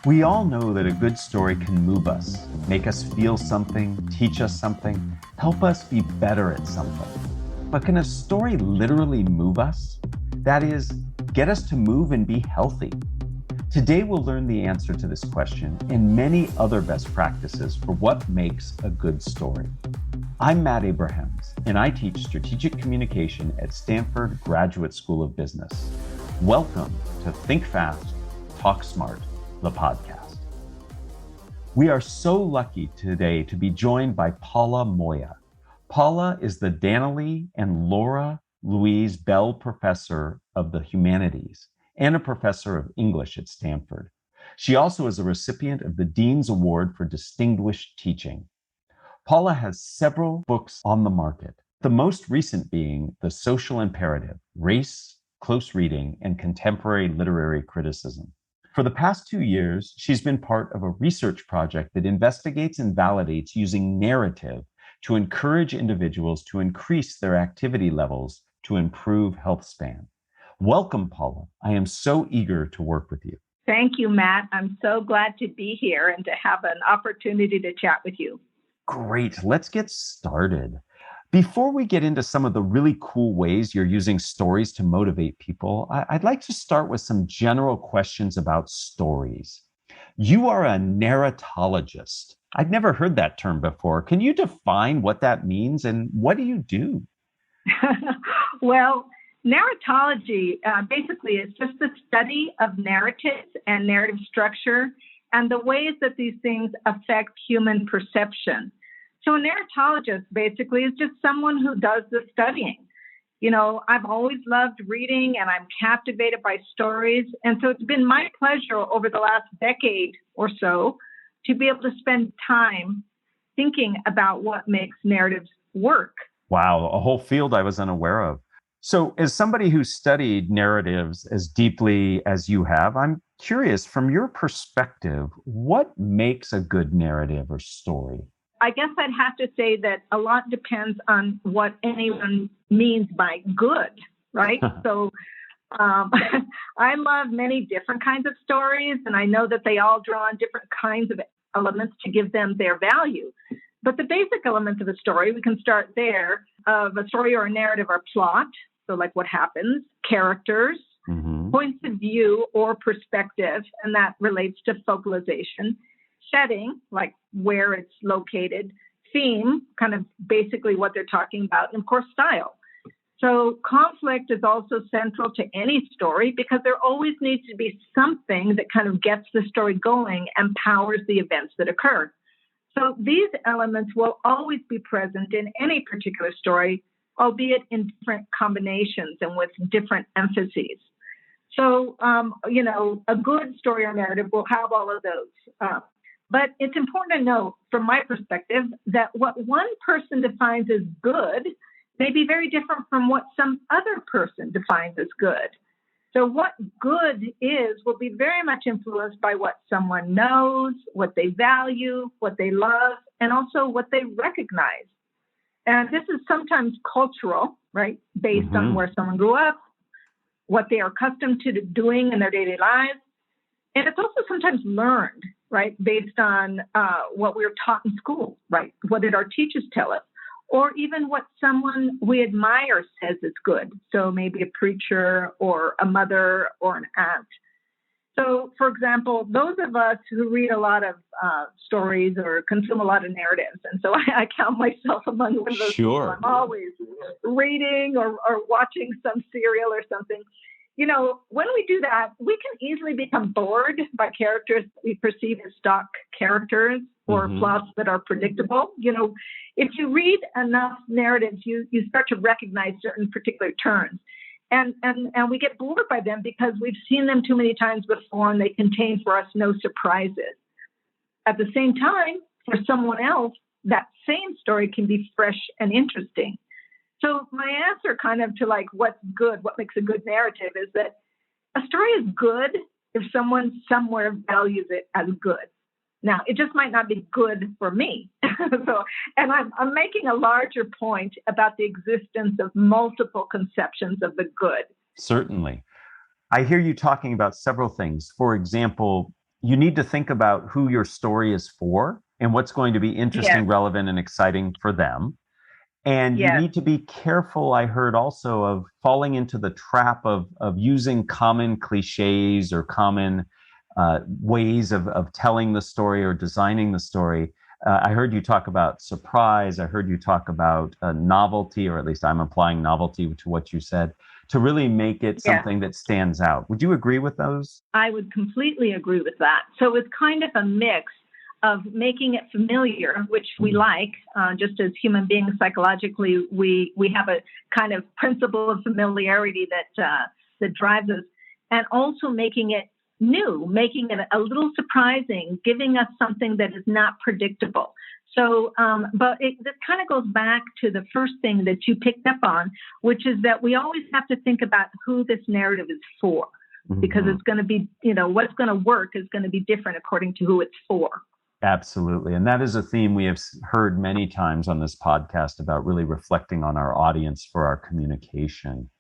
We all know that a good story can move us, make us feel something, teach us something, help us be better at something. But can a story literally move us? That is, get us to move and be healthy. Today we'll learn the answer to this question and many other best practices for what makes a good story. I'm Matt Abrahams, and I teach strategic communication at Stanford Graduate School of Business. Welcome to Think Fast, Talk Smart, the podcast. We are so lucky today to be joined by Paula Moya. Paula is the Danilee and Laura Louise Bell Professor of the Humanities and a professor of English at Stanford. She also is a recipient of the Dean's Award for Distinguished Teaching. Paula has several books on the market, the most recent being The Social Imperative: Race, Close Reading, and Contemporary Literary Criticism. For the past 2 years, she's been part of a research project that investigates and validates using narrative to encourage individuals to increase their activity levels to improve health span. Welcome, Paula. I am so eager to work with you. Thank you, Matt. I'm so glad to be here and to have an opportunity to chat with you. Great. Let's get started. Before we get into some of the really cool ways you're using stories to motivate people, I'd like to start with some general questions about stories. You are a narratologist. I'd never heard that term before. Can you define what that means and what do you do? Well, narratology basically is just the study of narratives and narrative structure and the ways that these things affect human perception. So a narratologist basically is just someone who does the studying. You know, I've always loved reading and I'm captivated by stories. And so it's been my pleasure over the last decade or so to be able to spend time thinking about what makes narratives work. Wow, a whole field I was unaware of. So as somebody who studied narratives as deeply as you have, I'm curious, from your perspective, what makes a good narrative or story? I guess I'd have to say that a lot depends on what anyone means by good, right? So I love many different kinds of stories, and I know that they all draw on different kinds of elements to give them their value. But the basic elements of a story, we can start there, of a story or a narrative are plot, so like what happens, characters, points of view or perspective, and that relates to focalization, setting, like where it's located, theme, kind of basically what they're talking about, and of course, style. So conflict is also central to any story because there always needs to be something that kind of gets the story going and powers the events that occur. So these elements will always be present in any particular story, albeit in different combinations and with different emphases. So, a good story or narrative will have all of those. But it's important to know, from my perspective, that what one person defines as good may be very different from what some other person defines as good. So what good is will be very much influenced by what someone knows, what they value, what they love, and also what they recognize. And this is sometimes cultural, right, based on where someone grew up, what they are accustomed to doing in their daily lives. And it's also sometimes learned, right, based on what we were taught in school, right? What did our teachers tell us? Or even what someone we admire says is good. So maybe a preacher or a mother or an aunt. So, for example, those of us who read a lot of stories or consume a lot of narratives, and so I count myself among one of those people. I'm always reading or watching some serial or something. You know, when we do that, we can easily become bored by characters we perceive as stock characters or plots that are predictable. You know, if you read enough narratives, you start to recognize certain particular turns. And we get bored by them because we've seen them too many times before and they contain for us no surprises. At the same time, for someone else, that same story can be fresh and interesting. So my answer kind of to like what's good, what makes a good narrative is that a story is good if someone somewhere values it as good. Now, it just might not be good for me. And I'm making a larger point about the existence of multiple conceptions of the good. Certainly. I hear you talking about several things. For example, you need to think about who your story is for and what's going to be interesting, Yes. relevant, and exciting for them. And you Yes. need to be careful, I heard also, of falling into the trap of using common cliches or common ways of telling the story or designing the story. I heard you talk about surprise. I heard you talk about novelty, or at least I'm applying novelty to what you said, to really make it Yes. something that stands out. Would you agree with those? I would completely agree with that. So it's kind of a mix of making it familiar, which we like, just as human beings psychologically, we have a kind of principle of familiarity that drives us, and also making it new, making it a little surprising, giving us something that is not predictable. So, but this kind of goes back to the first thing that you picked up on, which is that we always have to think about who this narrative is for, because it's going to be, what's going to work is going to be different according to who it's for. Absolutely. And that is a theme we have heard many times on this podcast about really reflecting on our audience for our communication.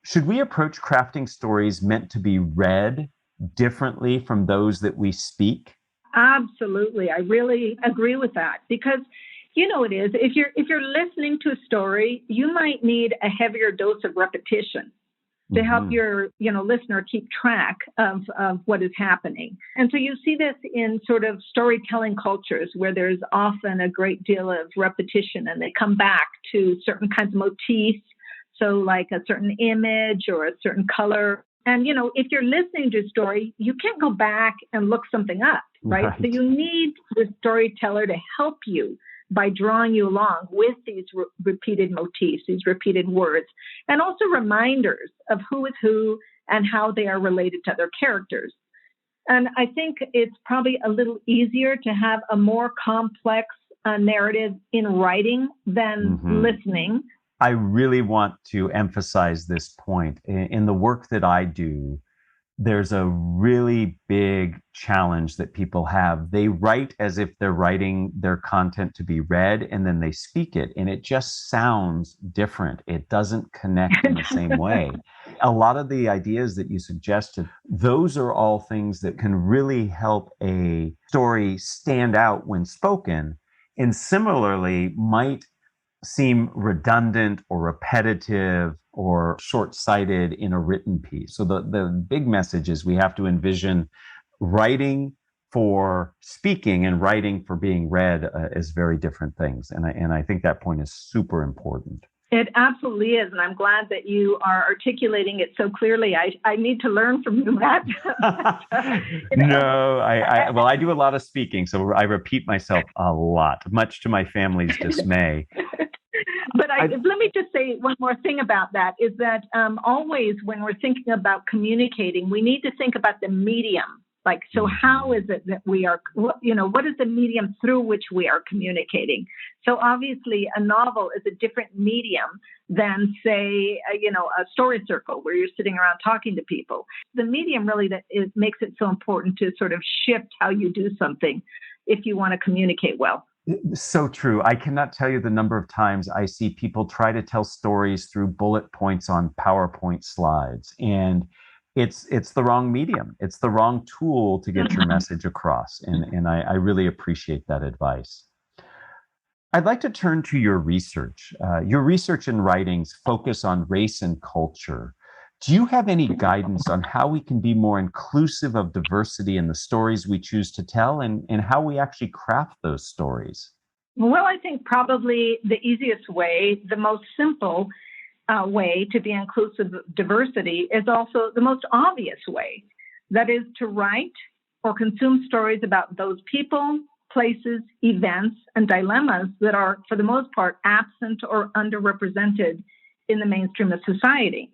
Should we approach crafting stories meant to be read differently from those that we speak? Absolutely. I really agree with that, because it is. If you're listening to a story, you might need a heavier dose of repetition to help your listener keep track of what is happening. And so you see this in sort of storytelling cultures where there's often a great deal of repetition, and they come back to certain kinds of motifs. So like a certain image or a certain color. And, if you're listening to a story, you can't go back and look something up, right? So you need the storyteller to help you by drawing you along with these repeated motifs, these repeated words, and also reminders of who is who and how they are related to other characters. And I think it's probably a little easier to have a more complex narrative in writing than listening. I really want to emphasize this point. In the work that I do, there's a really big challenge that people have. They write as if they're writing their content to be read, and then they speak it, and it just sounds different. It doesn't connect in the same way. A lot of the ideas that you suggested, those are all things that can really help a story stand out when spoken, and similarly might seem redundant or repetitive or short-sighted in a written piece. So the big message is we have to envision writing for speaking and writing for being read as very different things. And I think that point is super important. It absolutely is. And I'm glad that you are articulating it so clearly. I need to learn from you, Matt. No, I do a lot of speaking, so I repeat myself a lot, much to my family's dismay. But let me just say one more thing about that, is that always when we're thinking about communicating, we need to think about the medium. Like, so how is it that we are, what is the medium through which we are communicating? So obviously a novel is a different medium than, say, a story circle where you're sitting around talking to people. The medium really makes it so important to sort of shift how you do something if you want to communicate well. So true. I cannot tell you the number of times I see people try to tell stories through bullet points on PowerPoint slides, and it's the wrong medium. It's the wrong tool to get your message across. And I really appreciate that advice. I'd like to turn to your research. Your research and writings focus on race and culture. Do you have any guidance on how we can be more inclusive of diversity in the stories we choose to tell, and how we actually craft those stories? Well, I think probably the easiest way, the most simple way to be inclusive of diversity is also the most obvious way. That is to write or consume stories about those people, places, events, and dilemmas that are, for the most part, absent or underrepresented in the mainstream of society.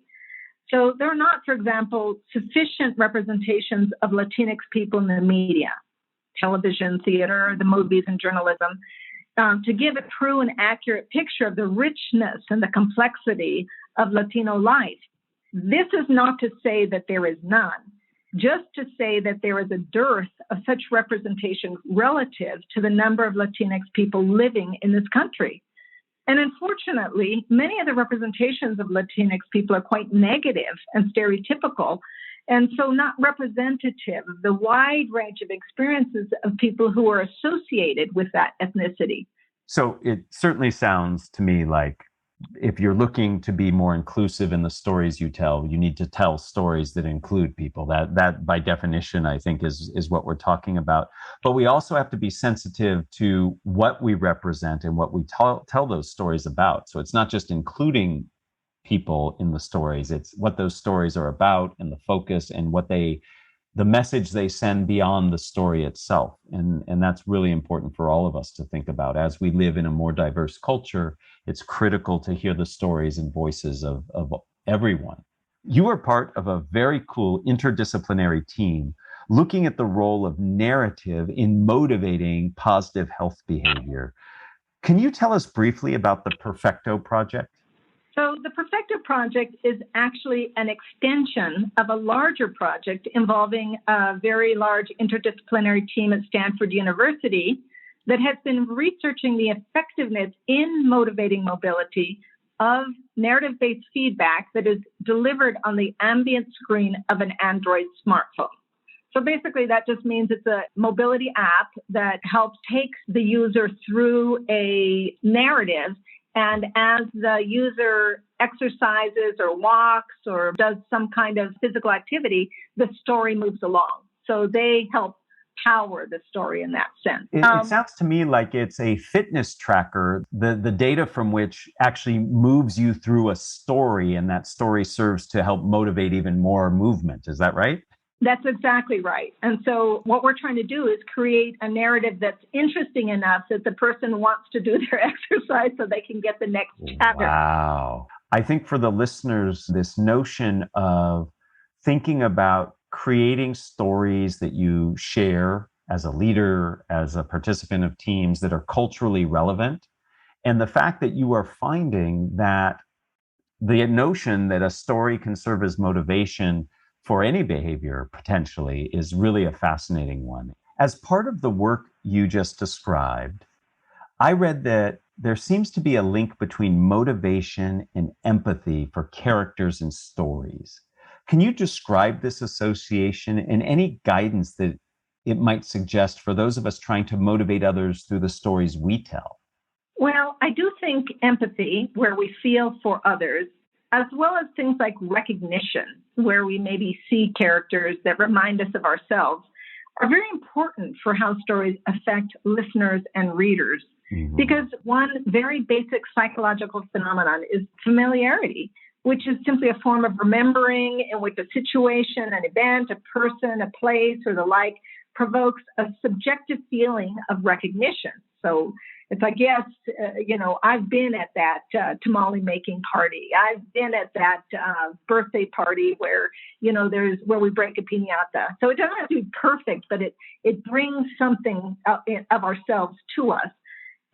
So there are not, for example, sufficient representations of Latinx people in the media, television, theater, the movies, and journalism, to give a true and accurate picture of the richness and the complexity of Latino life. This is not to say that there is none, just to say that there is a dearth of such representation relative to the number of Latinx people living in this country. And unfortunately, many of the representations of Latinx people are quite negative and stereotypical. and so not representative of the wide range of experiences of people who are associated with that ethnicity. So it certainly sounds to me like if you're looking to be more inclusive in the stories you tell, you need to tell stories that include people. That by definition, I think, is what we're talking about. But we also have to be sensitive to what we represent and what we tell those stories about. So it's not just including people in the stories, it's what those stories are about and the focus and the message they send beyond the story itself. And that's really important for all of us to think about. As we live in a more diverse culture, it's critical to hear the stories and voices of everyone. You are part of a very cool interdisciplinary team looking at the role of narrative in motivating positive health behavior. Can you tell us briefly about the Perfecto Project? So the Perfecto Project is actually an extension of a larger project involving a very large interdisciplinary team at Stanford University that has been researching the effectiveness in motivating mobility of narrative-based feedback that is delivered on the ambient screen of an Android smartphone. So basically, that just means it's a mobility app that helps take the user through a narrative. And as the user exercises or walks or does some kind of physical activity, the story moves along. So they help power the story in that sense. It sounds to me like it's a fitness tracker, the data from which actually moves you through a story, and that story serves to help motivate even more movement. Is that right? That's exactly right. And so what we're trying to do is create a narrative that's interesting enough that the person wants to do their exercise so they can get the next chapter. Wow. I think for the listeners, this notion of thinking about creating stories that you share as a leader, as a participant of teams that are culturally relevant, and the fact that you are finding that the notion that a story can serve as motivation for any behavior potentially is really a fascinating one. As part of the work you just described, I read that there seems to be a link between motivation and empathy for characters and stories. Can you describe this association and any guidance that it might suggest for those of us trying to motivate others through the stories we tell? Well, I do think empathy, where we feel for others, as well as things like recognition, where we maybe see characters that remind us of ourselves, are very important for how stories affect listeners and readers. Mm-hmm. Because one very basic psychological phenomenon is familiarity, which is simply a form of remembering in which a situation, an event, a person, a place, or the like provokes a subjective feeling of recognition. So it's like, yes, I've been at that tamale making party. I've been at that birthday party where, where we break a piñata. So it doesn't have to be perfect, but it brings something of ourselves to us.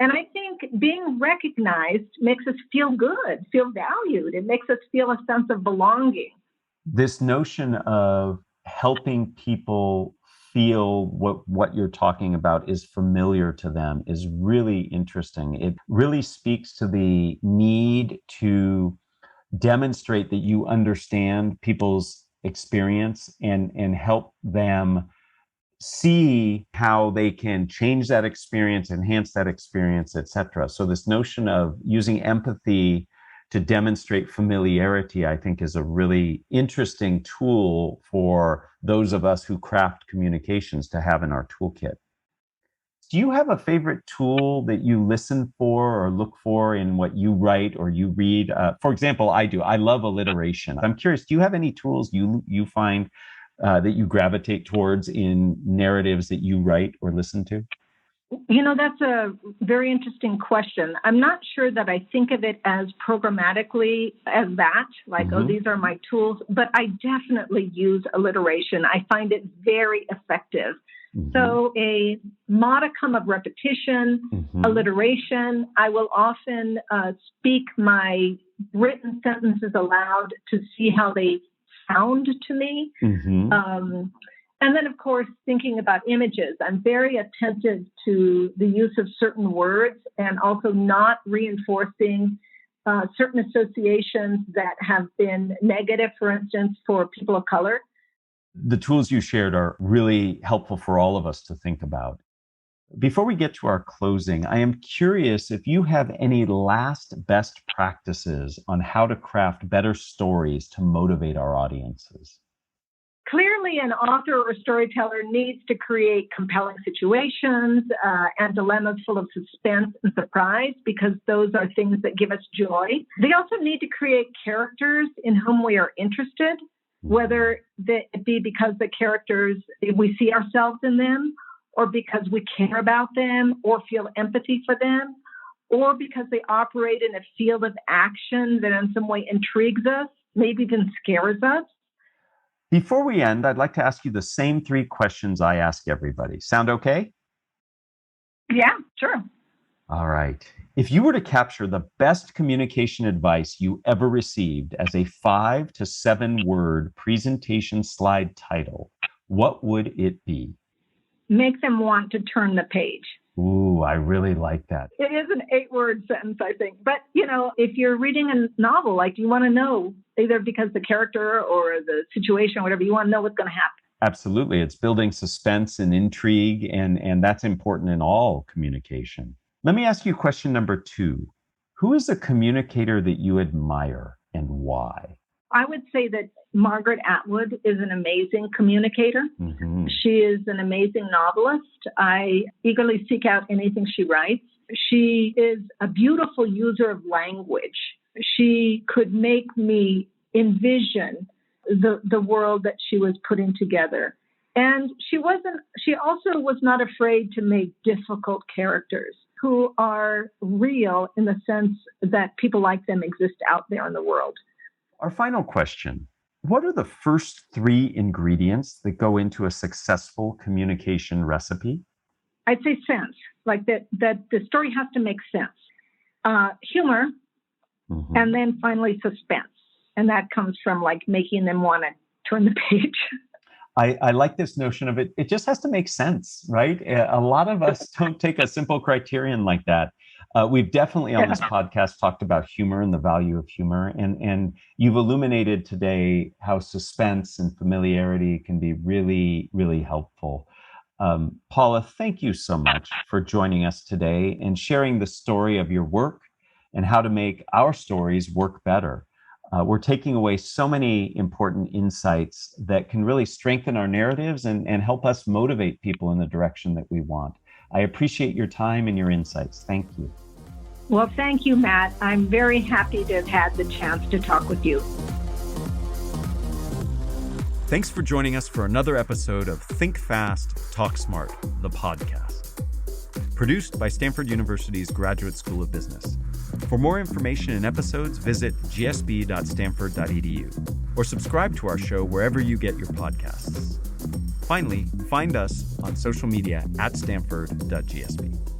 And I think being recognized makes us feel good, feel valued. It makes us feel a sense of belonging. This notion of helping people feel what you're talking about is familiar to them is really interesting. It really speaks to the need to demonstrate that you understand people's experience and help them see how they can change that experience, enhance that experience, etc. So this notion of using empathy to demonstrate familiarity, I think, is a really interesting tool for those of us who craft communications to have in our toolkit. Do you have a favorite tool that you listen for or look for in what you write or you read? For example, I do. I love alliteration. I'm curious, do you have any tools you find that you gravitate towards in narratives that you write or listen to? That's a very interesting question. I'm not sure that I think of it as programmatically as that, like, mm-hmm. these are my tools, but I definitely use alliteration. I find it very effective. Mm-hmm. So a modicum of repetition, mm-hmm. alliteration, I will often speak my written sentences aloud to see how they sound to me. Mm-hmm. And then, of course, thinking about images. I'm very attentive to the use of certain words and also not reinforcing certain associations that have been negative, for instance, for people of color. The tools you shared are really helpful for all of us to think about. Before we get to our closing, I am curious if you have any last best practices on how to craft better stories to motivate our audiences. Clearly, an author or storyteller needs to create compelling situations and dilemmas full of suspense and surprise, because those are things that give us joy. They also need to create characters in whom we are interested, whether it be because the characters, we see ourselves in them, or because we care about them or feel empathy for them, or because they operate in a field of action that in some way intrigues us, maybe even scares us. Before we end, I'd like to ask you the same 3 questions I ask everybody. Sound okay? Yeah, sure. All right. If you were to capture the best communication advice you ever received as a 5 to 7 word presentation slide title, what would it be? Make them want to turn the page. Ooh, I really like that. It is an 8-word sentence, I think. But, if you're reading a novel, you want to know, either because the character or the situation or whatever, you want to know what's going to happen. Absolutely. It's building suspense and intrigue, and that's important in all communication. Let me ask you question number 2. Who is a communicator that you admire and why? I would say that Margaret Atwood is an amazing communicator. Mm-hmm. She is an amazing novelist. I eagerly seek out anything she writes. She is a beautiful user of language. She could make me envision the world that she was putting together. And she also was not afraid to make difficult characters who are real in the sense that people like them exist out there in the world. Our final question. What are the first 3 ingredients that go into a successful communication recipe? I'd say sense, that the story has to make sense. Humor, and then finally suspense. And that comes from making them want to turn the page. I like this notion of it. It just has to make sense, right? A lot of us don't take a simple criterion like that. We've definitely on this podcast talked about humor and the value of humor. And you've illuminated today how suspense and familiarity can be really, really helpful. Paula, thank you so much for joining us today and sharing the story of your work and how to make our stories work better. We're taking away so many important insights that can really strengthen our narratives and help us motivate people in the direction that we want. I appreciate your time and your insights. Thank you. Well, thank you, Matt. I'm very happy to have had the chance to talk with you. Thanks for joining us for another episode of Think Fast, Talk Smart, the podcast. Produced by Stanford University's Graduate School of Business. For more information and episodes, visit gsb.stanford.edu or subscribe to our show wherever you get your podcasts. Finally, find us on social media at stanford.gsb.